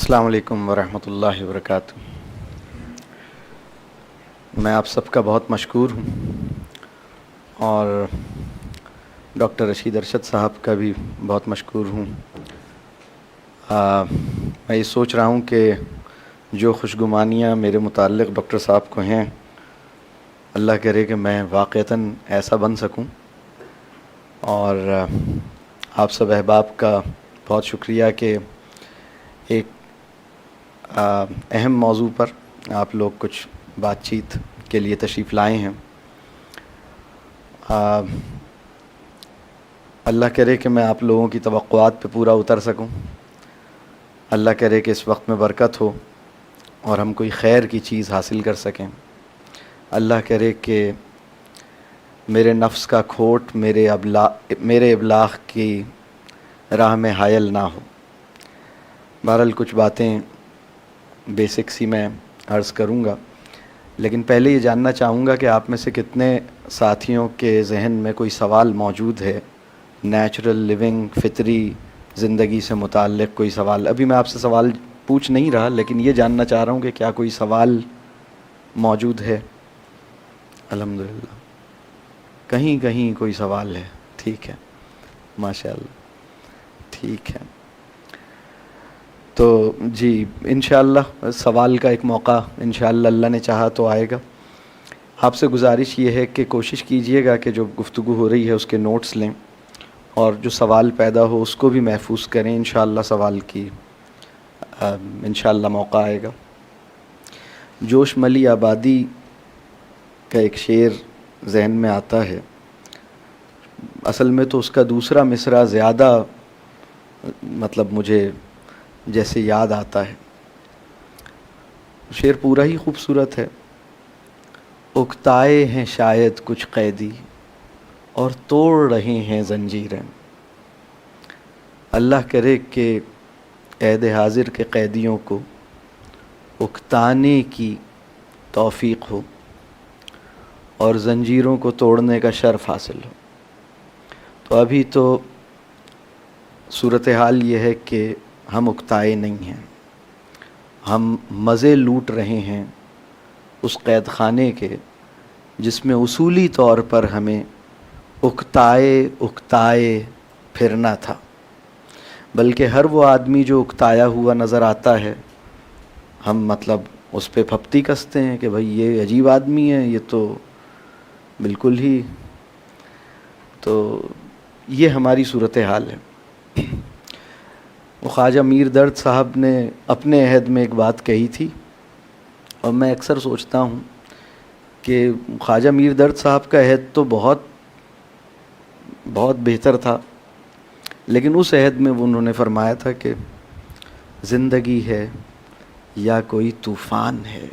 السلام علیکم ورحمۃ اللہ وبرکاتہ۔ میں آپ سب کا بہت مشکور ہوں اور ڈاکٹر رشید ارشد صاحب کا بھی بہت مشکور ہوں۔ میں یہ سوچ رہا ہوں کہ جو خوشگمانیاں میرے متعلق ڈاکٹر صاحب کو ہیں، اللہ کرے کہ میں واقعتاً ایسا بن سکوں، اور آپ سب احباب کا بہت شکریہ کہ ایک اہم موضوع پر آپ لوگ کچھ بات چیت کے لیے تشریف لائے ہیں۔ اللہ کرے کہ میں آپ لوگوں کی توقعات پہ پورا اتر سکوں، اللہ کرے کہ اس وقت میں برکت ہو اور ہم کوئی خیر کی چیز حاصل کر سکیں۔ اللہ کرے کہ میرے نفس کا کھوٹ میرے ابلاغ کی راہ میں حائل نہ ہو۔ بہرحال کچھ باتیں بیسک سی میں عرض کروں گا، لیکن پہلے یہ جاننا چاہوں گا کہ آپ میں سے کتنے ساتھیوں کے ذہن میں کوئی سوال موجود ہے، نیچرل لیونگ، فطری زندگی سے متعلق کوئی سوال۔ ابھی میں آپ سے سوال پوچھ نہیں رہا، لیکن یہ جاننا چاہ رہا ہوں کہ کیا کوئی سوال موجود ہے؟ الحمدللہ کہیں کہیں کوئی سوال ہے، ٹھیک ہے، ماشاءاللہ، ٹھیک ہے۔ تو جی انشاءاللہ سوال کا ایک موقع انشاءاللہ اللہ نے چاہا تو آئے گا۔ آپ سے گزارش یہ ہے کہ کوشش کیجئے گا کہ جو گفتگو ہو رہی ہے اس کے نوٹس لیں، اور جو سوال پیدا ہو اس کو بھی محفوظ کریں۔ انشاءاللہ سوال کی انشاءاللہ موقع آئے گا۔ جوش ملی آبادی کا ایک شعر ذہن میں آتا ہے، اصل میں تو اس کا دوسرا مصرع زیادہ مطلب مجھے جیسے یاد آتا ہے۔ شعر پورا ہی خوبصورت ہے۔ اکتائے ہیں شاید کچھ قیدی اور توڑ رہے ہیں زنجیریں، اللہ کرے کہ عہد حاضر کے قیدیوں کو اکتانے کی توفیق ہو اور زنجیروں کو توڑنے کا شرف حاصل ہو۔ تو ابھی تو صورتحال یہ ہے کہ ہم اکتائے نہیں ہیں، ہم مزے لوٹ رہے ہیں اس قید خانے کے جس میں اصولی طور پر ہمیں اکتائے پھرنا تھا۔ بلکہ ہر وہ آدمی جو اکتایا ہوا نظر آتا ہے، ہم مطلب اس پہ پھپتی کستے ہیں کہ بھئی یہ عجیب آدمی ہے، یہ تو بالکل ہی، تو یہ ہماری صورتحال ہے۔ خواجہ میر درد صاحب نے اپنے عہد میں ایک بات کہی تھی، اور میں اکثر سوچتا ہوں کہ خواجہ میر درد صاحب کا عہد تو بہت بہتر تھا، لیکن اس عہد میں انہوں نے فرمایا تھا کہ زندگی ہے یا کوئی طوفان ہے،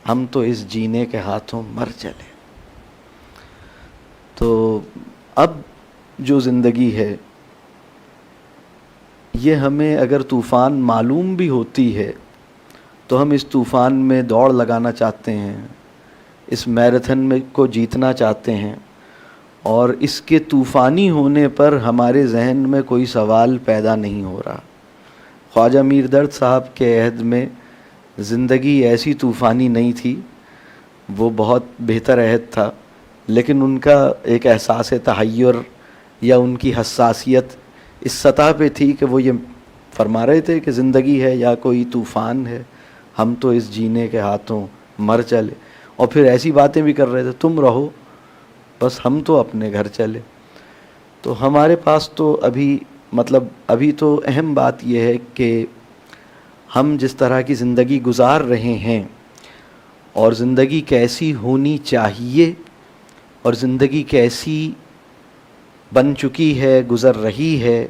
ہم تو اس جینے کے ہاتھوں مر چلے۔ تو اب جو زندگی ہے یہ ہمیں اگر طوفان معلوم بھی ہوتی ہے تو ہم اس طوفان میں دوڑ لگانا چاہتے ہیں، اس میراتھن میں کو جیتنا چاہتے ہیں، اور اس کے طوفانی ہونے پر ہمارے ذہن میں کوئی سوال پیدا نہیں ہو رہا۔ خواجہ میر درد صاحب کے عہد میں زندگی ایسی طوفانی نہیں تھی، وہ بہت بہتر عہد تھا، لیکن ان کا ایک احساس تحیر یا ان کی حساسیت اس سطح پہ تھی کہ وہ یہ فرما رہے تھے کہ زندگی ہے یا کوئی طوفان ہے، ہم تو اس جینے کے ہاتھوں مر چلے، اور پھر ایسی باتیں بھی کر رہے تھے، تم رہو بس ہم تو اپنے گھر چلے۔ تو ہمارے پاس تو ابھی تو اہم بات یہ ہے کہ ہم جس طرح کی زندگی گزار رہے ہیں، اور زندگی کیسی ہونی چاہیے، اور زندگی کیسی بن چکی ہے، گزر رہی ہے،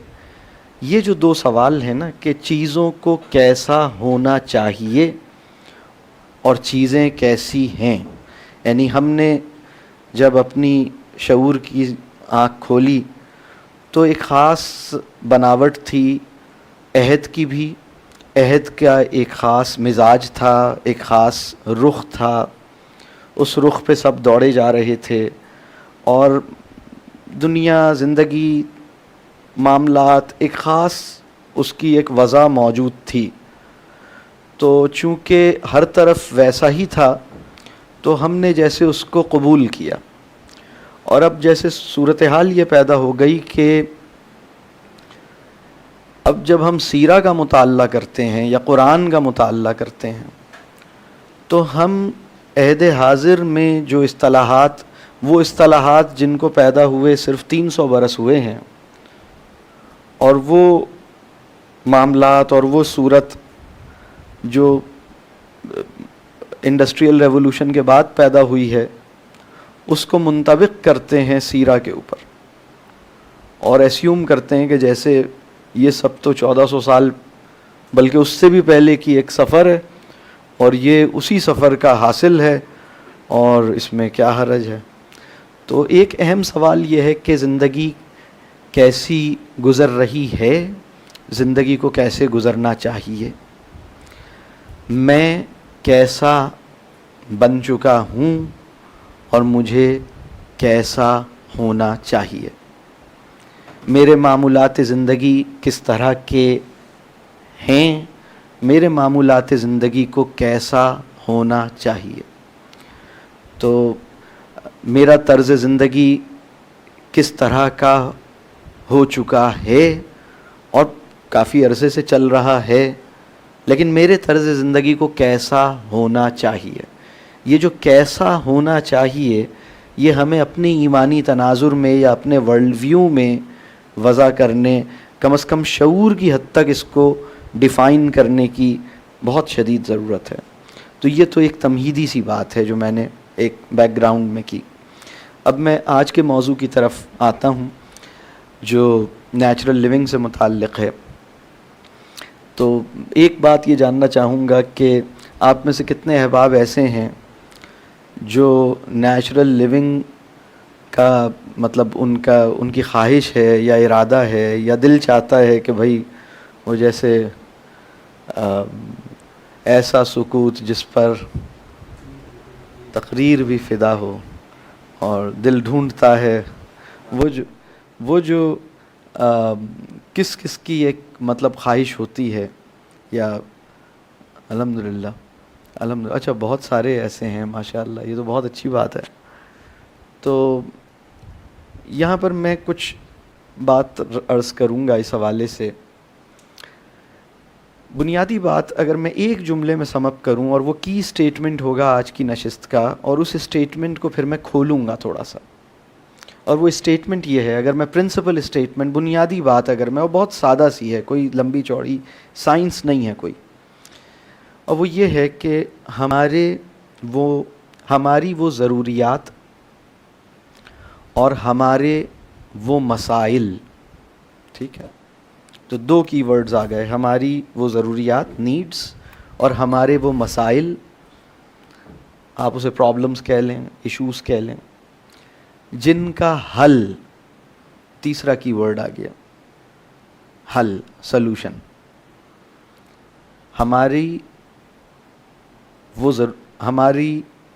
یہ جو دو سوال ہیں نا کہ چیزوں کو کیسا ہونا چاہیے اور چیزیں کیسی ہیں، یعنی ہم نے جب اپنی شعور کی آنکھ کھولی تو ایک خاص بناوٹ تھی عہد کی بھی، عہد کا ایک خاص مزاج تھا، ایک خاص رخ تھا، اس رخ پہ سب دوڑے جا رہے تھے، اور دنیا، زندگی، معاملات ایک خاص اس کی ایک وضع موجود تھی، تو چونکہ ہر طرف ویسا ہی تھا تو ہم نے جیسے اس کو قبول کیا. اور اب جیسے صورتحال یہ پیدا ہو گئی کہ اب جب ہم سیرہ کا مطالعہ کرتے ہیں یا قرآن کا مطالعہ کرتے ہیں تو ہم عہد حاضر میں جو اصطلاحات، وہ اصطلاحات جن کو پیدا ہوئے صرف 300 برس ہوئے ہیں، اور وہ معاملات اور وہ صورت جو انڈسٹریل ریولوشن کے بعد پیدا ہوئی ہے، اس کو منطبق کرتے ہیں سیرہ کے اوپر، اور ایسیوم کرتے ہیں کہ جیسے یہ سب تو 1400 سال بلکہ اس سے بھی پہلے کی ایک سفر ہے، اور یہ اسی سفر کا حاصل ہے، اور اس میں کیا حرج ہے. تو ایک اہم سوال یہ ہے کہ زندگی کیسی گزر رہی ہے، زندگی کو کیسے گزرنا چاہیے، میں کیسا بن چکا ہوں اور مجھے کیسا ہونا چاہیے، میرے معمولات زندگی کس طرح کے ہیں، میرے معمولات زندگی کو کیسا ہونا چاہیے. تو میرا طرز زندگی کس طرح کا ہو چکا ہے اور کافی عرصے سے چل رہا ہے، لیکن میرے طرز زندگی کو کیسا ہونا چاہیے. یہ جو کیسا ہونا چاہیے یہ ہمیں اپنی ایمانی تناظر میں یا اپنے ورلڈ ویو میں وضع کرنے، کم از کم شعور کی حد تک اس کو ڈیفائن کرنے کی بہت شدید ضرورت ہے. تو یہ تو ایک تمہیدی سی بات ہے جو میں نے ایک بیک گراؤنڈ میں کی. اب میں آج کے موضوع کی طرف آتا ہوں جو نیچرل لیونگ سے متعلق ہے. تو ایک بات یہ جاننا چاہوں گا کہ آپ میں سے کتنے احباب ایسے ہیں جو نیچرل لیونگ کا مطلب ان کی خواہش ہے یا ارادہ ہے یا دل چاہتا ہے کہ بھائی وہ جیسے ایسا سکوت جس پر تقریر بھی فدا ہو اور دل ڈھونڈتا ہے، وہ جو کس کس کی ایک مطلب خواہش ہوتی ہے. یا الحمدللہ اچھا بہت سارے ایسے ہیں ماشاءاللہ، یہ تو بہت اچھی بات ہے. تو یہاں پر میں کچھ بات عرض کروں گا اس حوالے سے. بنیادی بات اگر میں ایک جملے میں سم اپ کروں، اور وہ کی سٹیٹمنٹ ہوگا آج کی نشست کا، اور اس سٹیٹمنٹ کو پھر میں کھولوں گا تھوڑا سا، اور وہ اسٹیٹمنٹ یہ ہے، اگر میں پرنسپل اسٹیٹمنٹ بنیادی بات اگر میں، وہ بہت سادہ سی ہے، کوئی لمبی چوڑی سائنس نہیں ہے کوئی، اور وہ یہ ہے کہ ہماری وہ ضروریات اور ہمارے وہ مسائل، ٹھیک ہے، تو دو کی ورڈز آ گئے، ہماری وہ ضروریات نیڈس اور ہمارے وہ مسائل، آپ اسے پرابلمز کہہ لیں، ایشوز کہہ لیں، جن کا حل، تیسرا کی ورڈ آ گیا، حل، سلوشن. ہماری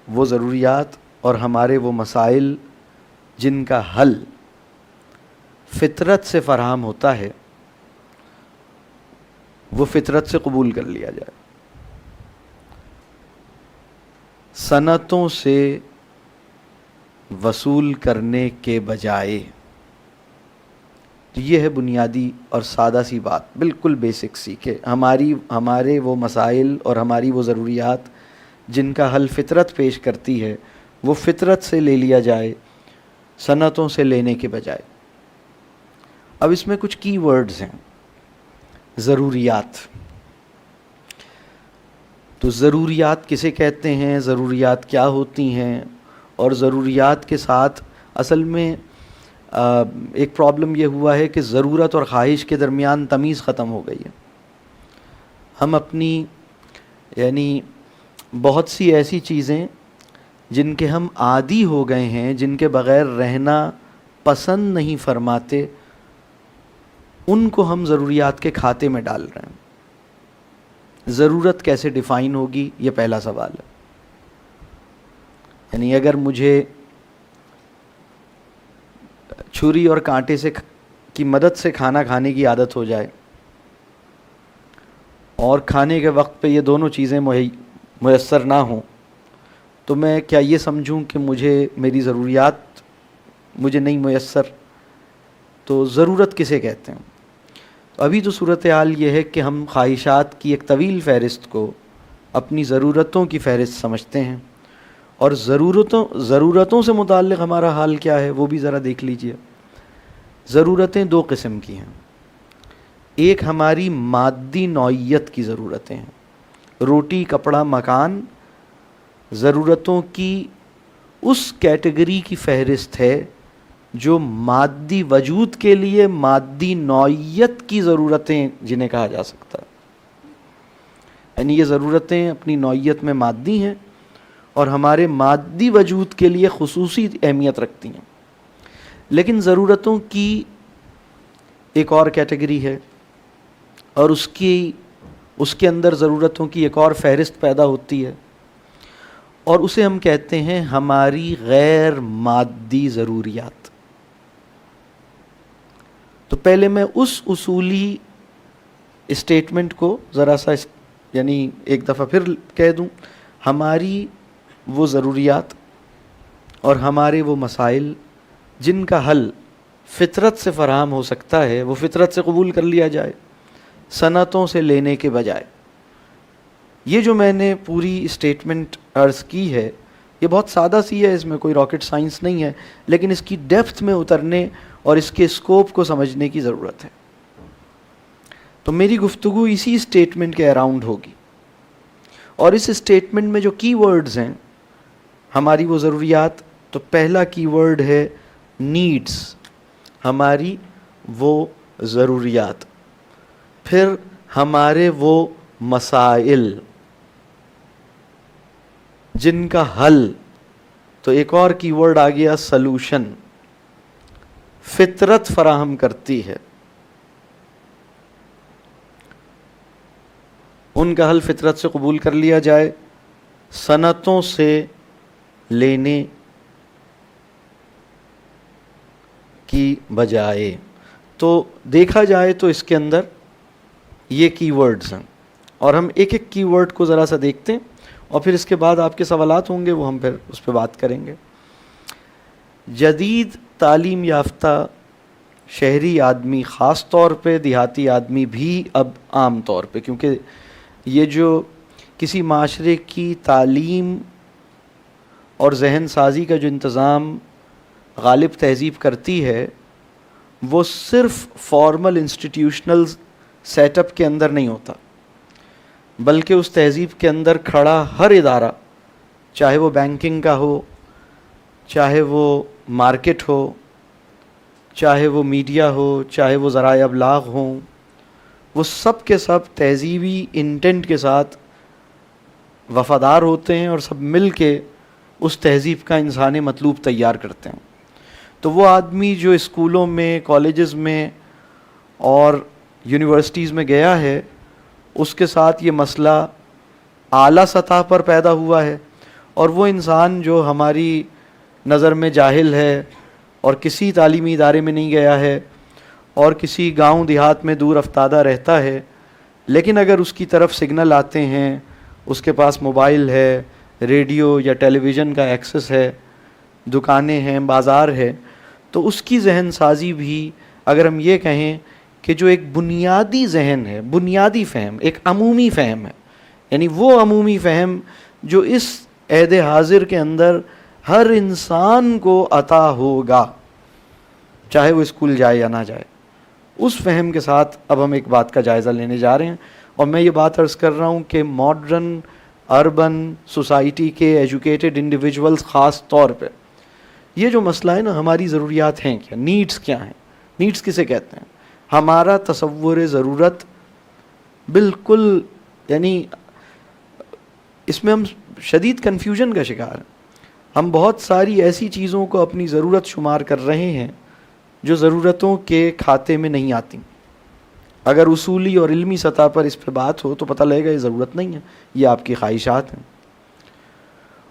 وہ ضروریات اور ہمارے وہ مسائل جن کا حل فطرت سے فراہم ہوتا ہے، وہ فطرت سے قبول کر لیا جائے، صنعتوں سے وصول کرنے کے بجائے. یہ ہے بنیادی اور سادہ سی بات، بالکل بیسک سی، کہ ہمارے وہ مسائل اور ہماری وہ ضروریات جن کا حل فطرت پیش کرتی ہے، وہ فطرت سے لے لیا جائے، صنعتوں سے لینے کے بجائے. اب اس میں کچھ کی ورڈز ہیں. ضروریات، تو ضروریات کسے کہتے ہیں، ضروریات کیا ہوتی ہیں، اور ضروریات کے ساتھ اصل میں ایک پرابلم یہ ہوا ہے کہ ضرورت اور خواہش کے درمیان تمیز ختم ہو گئی ہے. ہم اپنی یعنی بہت سی ایسی چیزیں جن کے ہم عادی ہو گئے ہیں، جن کے بغیر رہنا پسند نہیں فرماتے، ان کو ہم ضروریات کے کھاتے میں ڈال رہے ہیں. ضرورت کیسے ڈیفائن ہوگی، یہ پہلا سوال ہے. یعنی اگر مجھے چھری اور کانٹے کی مدد سے کھانا کھانے کی عادت ہو جائے اور کھانے کے وقت پہ یہ دونوں چیزیں میسر نہ ہوں تو میں کیا یہ سمجھوں کہ میری ضروریات مجھے نہیں میسر؟ تو ضرورت کسے کہتے ہیں؟ ابھی تو صورتحال یہ ہے کہ ہم خواہشات کی ایک طویل فہرست کو اپنی ضرورتوں کی فہرست سمجھتے ہیں، اور ضرورتوں سے متعلق ہمارا حال کیا ہے وہ بھی ذرا دیکھ لیجئے۔ ضرورتیں دو قسم کی ہیں، ایک ہماری مادی نوعیت کی ضرورتیں ہیں، روٹی کپڑا مکان ضرورتوں کی اس کیٹیگری کی فہرست ہے جو مادی وجود کے لیے مادی نوعیت کی ضرورتیں جنہیں کہا جا سکتا ہے، یعنی یہ ضرورتیں اپنی نوعیت میں مادی ہیں اور ہمارے مادی وجود کے لیے خصوصی اہمیت رکھتی ہیں۔ لیکن ضرورتوں کی ایک اور کیٹیگری ہے، اور اس کے اندر ضرورتوں کی ایک اور فہرست پیدا ہوتی ہے، اور اسے ہم کہتے ہیں ہماری غیر مادی ضروریات۔ تو پہلے میں اس اصولی اسٹیٹمنٹ کو ذرا سا یعنی ایک دفعہ پھر کہہ دوں، ہماری وہ ضروریات اور ہمارے وہ مسائل جن کا حل فطرت سے فراہم ہو سکتا ہے، وہ فطرت سے قبول کر لیا جائے صنعتوں سے لینے کے بجائے۔ یہ جو میں نے پوری اسٹیٹمنٹ عرض کی ہے یہ بہت سادہ سی ہے، اس میں کوئی راکٹ سائنس نہیں ہے، لیکن اس کی ڈیپتھ میں اترنے اور اس کے اسکوپ کو سمجھنے کی ضرورت ہے۔ تو میری گفتگو اسی اسٹیٹمنٹ کے اراؤنڈ ہوگی، اور اس اسٹیٹمنٹ میں جو کی ورڈز ہیں ہماری وہ ضروریات، تو پہلا کی ورڈ ہے نیڈس، ہماری وہ ضروریات، پھر ہمارے وہ مسائل جن کا حل، تو ایک اور کی ورڈ آ گیا سلوشن، فطرت فراہم کرتی ہے، ان کا حل فطرت سے قبول کر لیا جائے صنعتوں سے لینے کی بجائے۔ تو دیکھا جائے تو اس کے اندر یہ کی ورڈز ہیں، اور ہم ایک ایک کی ورڈ کو ذرا سا دیکھتے ہیں، اور پھر اس کے بعد آپ کے سوالات ہوں گے وہ ہم پھر اس پہ بات کریں گے۔ جدید تعلیم یافتہ شہری آدمی، خاص طور پہ دیہاتی آدمی بھی اب عام طور پہ، کیونکہ یہ جو کسی معاشرے کی تعلیم اور ذہن سازی کا جو انتظام غالب تہذیب کرتی ہے وہ صرف فارمل انسٹیٹیوشنل سیٹ اپ کے اندر نہیں ہوتا، بلکہ اس تہذیب کے اندر کھڑا ہر ادارہ، چاہے وہ بینکنگ کا ہو، چاہے وہ مارکیٹ ہو، چاہے وہ میڈیا ہو، چاہے وہ ذرائع ابلاغ ہوں، وہ سب کے سب تہذیبی انٹینٹ کے ساتھ وفادار ہوتے ہیں اور سب مل کے اس تہذیب کا انسانی مطلوب تیار کرتے ہیں۔ تو وہ آدمی جو اسکولوں میں، کالجز میں اور یونیورسٹیز میں گیا ہے، اس کے ساتھ یہ مسئلہ اعلیٰ سطح پر پیدا ہوا ہے، اور وہ انسان جو ہماری نظر میں جاہل ہے اور کسی تعلیمی ادارے میں نہیں گیا ہے اور کسی گاؤں دیہات میں دور افتادہ رہتا ہے، لیکن اگر اس کی طرف سگنل آتے ہیں، اس کے پاس موبائل ہے، ریڈیو یا ٹیلی ویژن کا ایکسس ہے، دکانیں ہیں، بازار ہے، تو اس کی ذہن سازی بھی اگر ہم یہ کہیں کہ جو ایک بنیادی ذہن ہے، بنیادی فہم، ایک عمومی فہم ہے، یعنی وہ عمومی فہم جو اس عہد حاضر کے اندر ہر انسان کو عطا ہوگا، چاہے وہ اسکول جائے یا نہ جائے، اس فہم کے ساتھ اب ہم ایک بات کا جائزہ لینے جا رہے ہیں۔ اور میں یہ بات عرض کر رہا ہوں کہ ماڈرن اربن سوسائٹی کے ایجوکیٹڈ انڈیویجولز خاص طور پہ یہ جو مسئلہ ہے نا، ہماری ضروریات ہیں کیا، نیڈس کیا ہیں، نیڈس کسے کہتے ہیں، ہمارا تصور ضرورت بالکل، یعنی اس میں ہم شدید کنفیوژن کا شکار ہیں۔ ہم بہت ساری ایسی چیزوں کو اپنی ضرورت شمار کر رہے ہیں جو ضرورتوں کے کھاتے میں نہیں آتی۔ اگر اصولی اور علمی سطح پر اس پہ بات ہو تو پتہ لگے گا یہ ضرورت نہیں ہے، یہ آپ کی خواہشات ہیں۔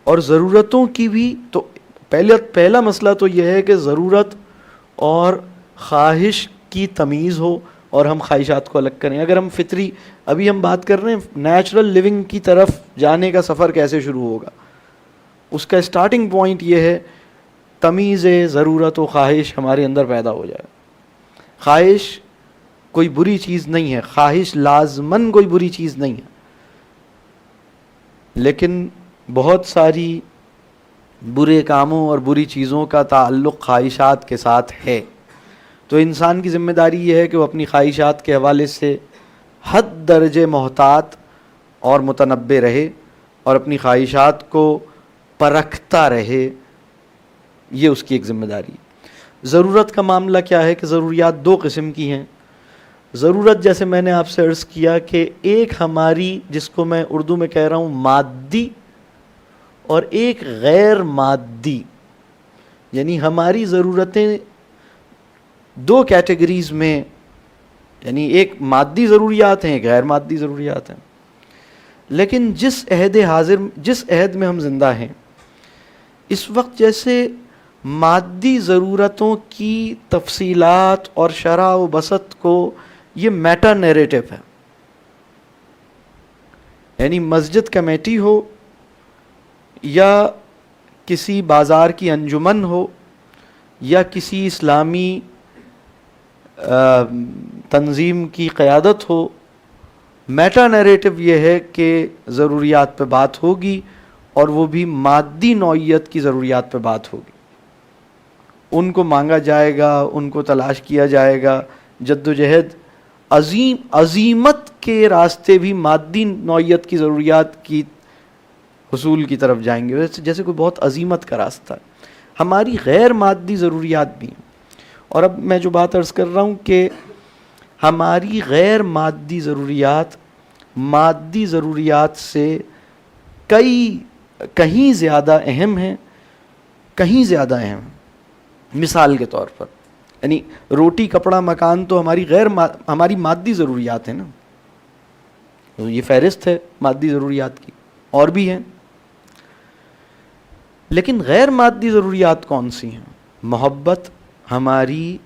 اور ضرورتوں کی بھی تو پہلا مسئلہ تو یہ ہے کہ ضرورت اور خواہش کی تمیز ہو اور ہم خواہشات کو الگ کریں. اگر ہم فطری، ابھی ہم بات کر رہے ہیں نیچرل لیونگ کی طرف جانے کا سفر کیسے شروع ہوگا، اس کا اسٹارٹنگ پوائنٹ یہ ہے تمیز ضرورت و خواہش ہمارے اندر پیدا ہو جائے. خواہش کوئی بری چیز نہیں ہے، خواہش لازماً کوئی بری چیز نہیں ہے، لیکن بہت ساری برے کاموں اور بری چیزوں کا تعلق خواہشات کے ساتھ ہے. تو انسان کی ذمہ داری یہ ہے کہ وہ اپنی خواہشات کے حوالے سے حد درجے محتاط اور متنبہ رہے اور اپنی خواہشات کو پرکھتا رہے. یہ اس کی ایک ذمہ داری ہے. ضرورت کا معاملہ کیا ہے کہ ضروریات دو قسم کی ہیں. ضرورت جیسے میں نے آپ سے عرض کیا کہ ایک ہماری، جس کو میں اردو میں کہہ رہا ہوں مادی، اور ایک غیر مادی. یعنی ہماری ضرورتیں دو کیٹیگریز میں، یعنی ایک مادی ضروریات ہیں، ایک غیر مادی ضروریات ہیں. لیکن جس عہد میں ہم زندہ ہیں اس وقت، جیسے مادی ضرورتوں کی تفصیلات اور شرح و بسط کو یہ میٹا نیریٹو ہے. یعنی مسجد کمیٹی ہو یا کسی بازار کی انجمن ہو یا کسی اسلامی تنظیم کی قیادت ہو، میٹا نیریٹو یہ ہے کہ ضروریات پہ بات ہوگی، اور وہ بھی مادی نوعیت کی ضروریات پہ بات ہوگی. ان کو مانگا جائے گا، ان کو تلاش کیا جائے گا. جد و جہد عظیمت کے راستے بھی مادی نوعیت کی ضروریات کی حصول کی طرف جائیں گے، جیسے کوئی بہت عظیمت کا راستہ. ہماری غیر مادی ضروریات بھی ہیں. اور اب میں جو بات عرض کر رہا ہوں کہ ہماری غیر مادی ضروریات مادی ضروریات سے کہیں زیادہ اہم ہیں، کہیں زیادہ اہم ہیں. مثال کے طور پر، یعنی روٹی کپڑا مکان تو ہماری مادی ضروریات ہیں نا، تو یہ فہرست ہے مادی ضروریات کی، اور بھی ہیں. لیکن غیر مادی ضروریات کون سی ہیں؟ محبت ہماری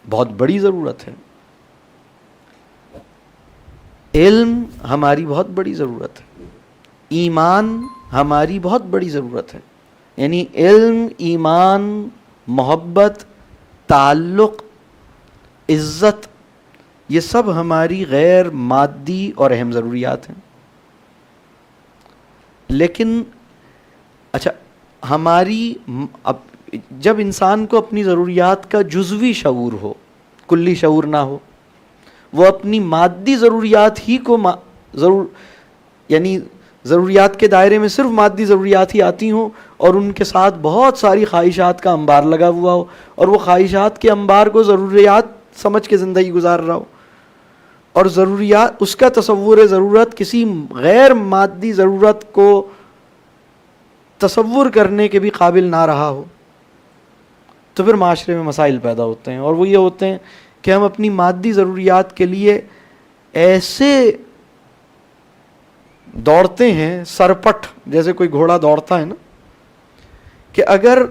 بہت بڑی ضرورت ہے. علم ہماری بہت بڑی ضرورت ہے. ایمان ہماری بہت بڑی ضرورت ہے. یعنی علم، ایمان، محبت، تعلق، عزت، یہ سب ہماری غیر مادی اور اہم ضروریات ہیں. لیکن اچھا، اب جب انسان کو اپنی ضروریات کا جزوی شعور ہو، کلی شعور نہ ہو، وہ اپنی مادی ضروریات ہی کو یعنی ضروریات کے دائرے میں صرف مادی ضروریات ہی آتی ہوں، اور ان کے ساتھ بہت ساری خواہشات کا انبار لگا ہوا ہو، اور وہ خواہشات کے انبار کو ضروریات سمجھ کے زندگی گزار رہا ہو، اور ضروریات، اس کا تصور ضرورت کسی غیر مادی ضرورت کو تصور کرنے کے بھی قابل نہ رہا ہو، تو پھر معاشرے میں مسائل پیدا ہوتے ہیں. اور وہ یہ ہوتے ہیں کہ ہم اپنی مادی ضروریات کے لیے ایسے دوڑتے ہیں سرپٹ، جیسے کوئی گھوڑا دوڑتا ہے نا، کہ اگر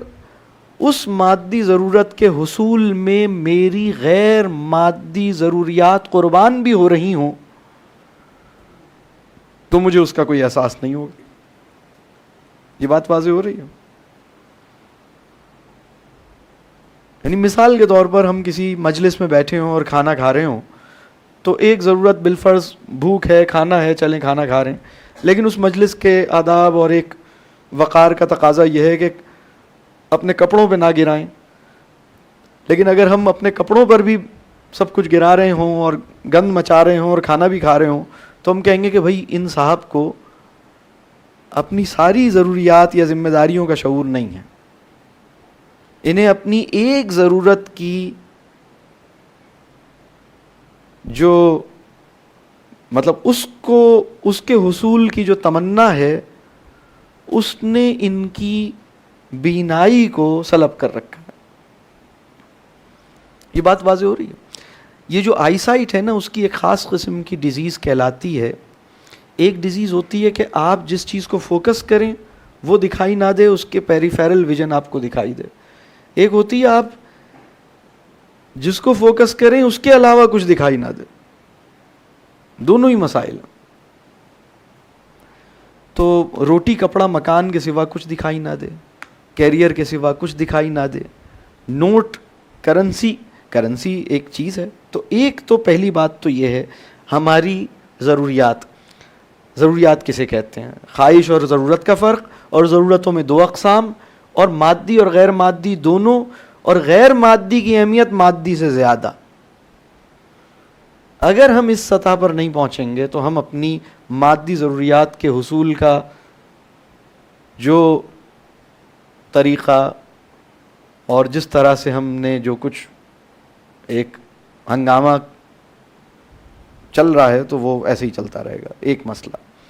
اس مادی ضرورت کے حصول میں میری غیر مادی ضروریات قربان بھی ہو رہی ہوں تو مجھے اس کا کوئی احساس نہیں ہوگا. یہ بات واضح ہو رہی ہے. یعنی مثال کے طور پر ہم کسی مجلس میں بیٹھے ہوں اور کھانا کھا رہے ہوں، تو ایک ضرورت بالفرض بھوک ہے، کھانا ہے، چلیں کھانا کھا رہے ہیں. لیکن اس مجلس کے آداب اور ایک وقار کا تقاضا یہ ہے کہ اپنے کپڑوں پہ نہ گرائیں. لیکن اگر ہم اپنے کپڑوں پر بھی سب کچھ گرا رہے ہوں اور گند مچا رہے ہوں اور کھانا بھی کھا رہے ہوں، تو ہم کہیں گے کہ بھائی ان صاحب کو اپنی ساری ضروریات یا ذمہ داریوں کا شعور نہیں ہے. انہیں اپنی ایک ضرورت کی جو مطلب اس کے حصول کی جو تمنا ہے، اس نے ان کی بینائی کو سلب کر رکھا ہے. یہ بات واضح ہو رہی ہے. یہ جو آئی سائٹ ہے نا، اس کی ایک خاص قسم کی ڈیزیز کہلاتی ہے. ایک ڈیزیز ہوتی ہے کہ آپ جس چیز کو فوکس کریں وہ دکھائی نہ دے، اس کے پیریفیرل ویژن آپ کو دکھائی دے. ایک ہوتی ہے آپ جس کو فوکس کریں اس کے علاوہ کچھ دکھائی نہ دے. دونوں ہی مسائل. تو روٹی کپڑا مکان کے سوا کچھ دکھائی نہ دے, کیریئر کے سوا کچھ دکھائی نہ دے, نوٹ, کرنسی ایک چیز ہے. تو ایک تو پہلی بات تو یہ ہے ہماری ضروریات کسے کہتے ہیں؟ خواہش اور ضرورت کا فرق, اور ضرورتوں میں 2 اقسام, اور مادی اور غیر مادی دونوں, اور غیر مادی کی اہمیت مادی سے زیادہ. اگر ہم اس سطح پر نہیں پہنچیں گے تو ہم اپنی مادی ضروریات کے حصول کا جو طریقہ اور جس طرح سے ہم نے جو کچھ ایک ہنگامہ چل رہا ہے تو وہ ایسے ہی چلتا رہے گا. ایک مسئلہ.